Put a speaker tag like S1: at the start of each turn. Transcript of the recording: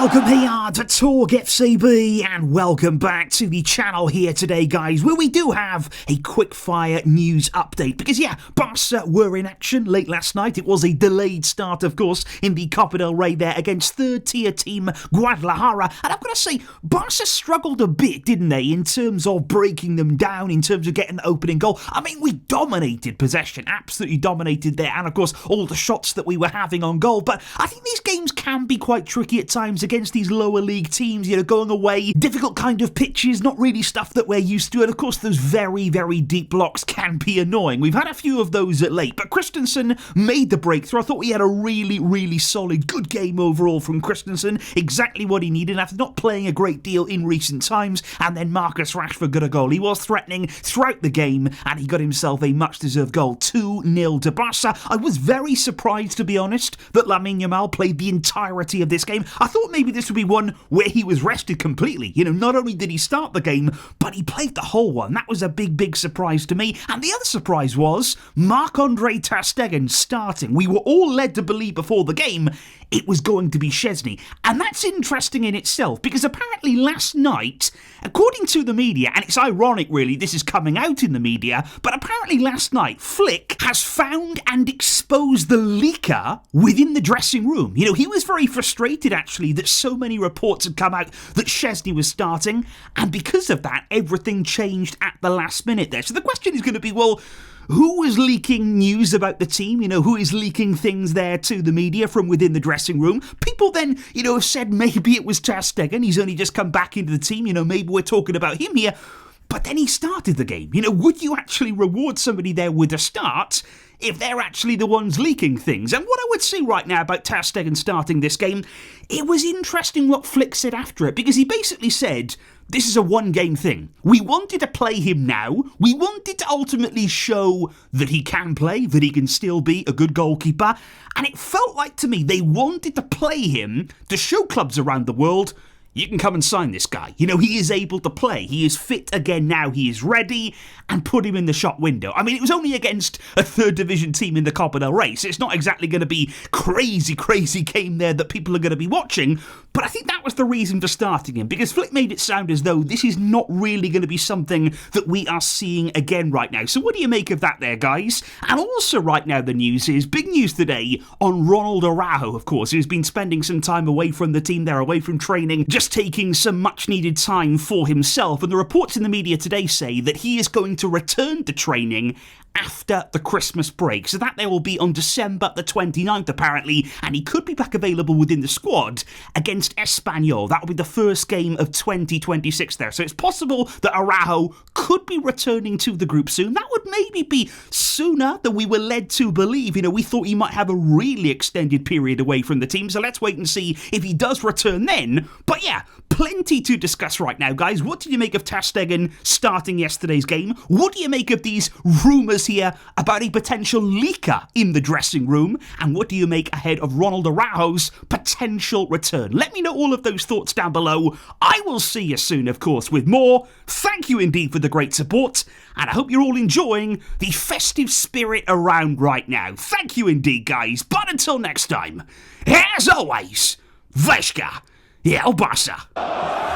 S1: Welcome here to TalkFCB and welcome back to the channel here today, guys, where we do have a quick-fire news update. Because, yeah, Barca were in action late last night. It was a delayed start, of course, in the COPA del Rey there against third-tier team Guadalajara. And I'm going to say, Barca struggled a bit, didn't they, in terms of breaking them down, in terms of getting the opening goal. I mean, we dominated possession, absolutely dominated there. And, of course, all the shots that we were having on goal. But I think these games can be quite tricky at times against these lower league teams, you know, going away, difficult kind of pitches, not really stuff that we're used to, and of course those very, very deep blocks can be annoying. We've had a few of those at late, but Christensen made the breakthrough. I thought we had a really, really solid, good game overall from Christensen, exactly what he needed after not playing a great deal in recent times, and then Marcus Rashford got a goal. He was threatening throughout the game, and he got himself a much-deserved goal, 2-0 to Barca. I was very surprised, to be honest, that Lamine Yamal played the entirety of this game. I thought maybe this would be one where he was rested completely. You know, not only did he start the game, but he played the whole one. That was a big, big surprise to me. And the other surprise was Marc-Andre ter Stegen starting. We were all led to believe before the game it was going to be Szczesny. And that's interesting in itself, because apparently last night, according to the media, and it's ironic really, this is coming out in the media, but apparently last night, Flick has found and exposed the leaker within the dressing room. You know, he was very frustrated actually that so many reports had come out that Szczesny was starting, and because of that, everything changed at the last minute there. So the question is going to be, well, who was leaking news about the team? You know, who is leaking things there to the media from within the dressing room? People then, you know, have said maybe it was ter Stegen. He's only just come back into the team. You know, maybe we're talking about him here. But then he started the game. You know, would you actually reward somebody there with a start if they're actually the ones leaking things? And what I would say right now about ter Stegen starting this game, it was interesting what Flick said after it, because he basically said, this is a one-game thing. We wanted to play him now. We wanted to ultimately show that he can play, that he can still be a good goalkeeper. And it felt like to me they wanted to play him to show clubs around the world, you can come and sign this guy. You know, he is able to play. He is fit again now. He is ready, and put him in the shop window. I mean, it was only against a third division team in the COPA del Rey, so it's not exactly going to be crazy game there that people are going to be watching. But I think that was the reason for starting him, because Flick made it sound as though this is not really going to be something that we are seeing again right now. So what do you make of that there, guys? And also right now the news is, big news today on Ronald Araujo, of course, who's been spending some time away from the team there, away from training, just taking some much needed time for himself. And the reports in the media today say that he is going to return to training after the Christmas break. So that there will be on December the 29th apparently, and he could be back available within the squad against Espanyol. That will be the first game of 2026 there. So it's possible that Araujo could be returning to the group soon. That would maybe be sooner than we were led to believe. You know, we thought he might have a really extended period away from the team. So let's wait and see if he does return then. But yeah, plenty to discuss right now, guys. What did you make of ter Stegen starting yesterday's game? What do you make of these rumours here about a potential leaker in the dressing room? And what do you make ahead of Ronald Araujo's potential return? Let me know all of those thoughts down below. I will see you soon, of course, with more. Thank you indeed for the great support, and I hope you're all enjoying the festive spirit around right now. Thank you indeed, guys. But until next time, as always, Vesca, El Barça.